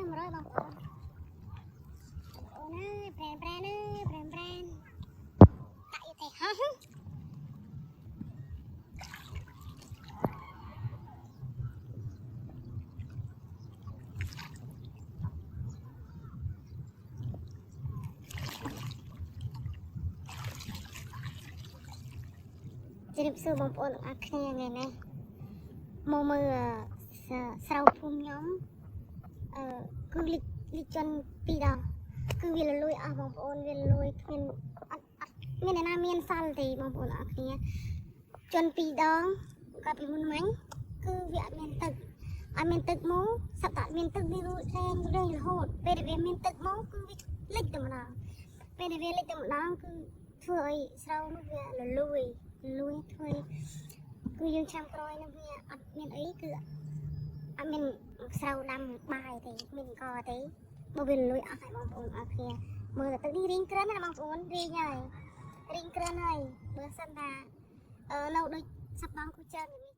100បងប្អូនអូនណាប្រែនតាក់យទេហ៎ជម្រាបសួរបងប្អូនទាំងអស់គ្នាថ្ងៃនេះមកមើលស្រូវភូមិខ្ញុំគឺលិចជន់2ដងគឺវាលលួយអស់បងប្អូនវាលលួយគ្មានអត់មានអ្នកណាមានសល់ទេបងប្អូនទាំងអស់គ្នាជន់2ដងកាលពីមុនមិញគឺវាអត់មានទឹកមកសត្វអត់មានទឹកវារួចរែងរហូតពេលដែលវាមានទឹកមកគឺវាលិចតែម្ដងពេលដែលវាលិចតែម្ដងគឺធ្វើឲ្យស្រូវនោះវាលលួយធ្វើគឺយើងចាំក្រោយនោះវាអត់មានអីគឺអត់មានស្រូវដាំបាយទេមានកទេបើវាលលួយអស់ហើយបងប្អូនអរគ្នាមើលទឹកនេះរីងក្រិនណាបងប្អូនរីងហើយបើសិនថានៅដូចសប្តាហ៍គូច្រើន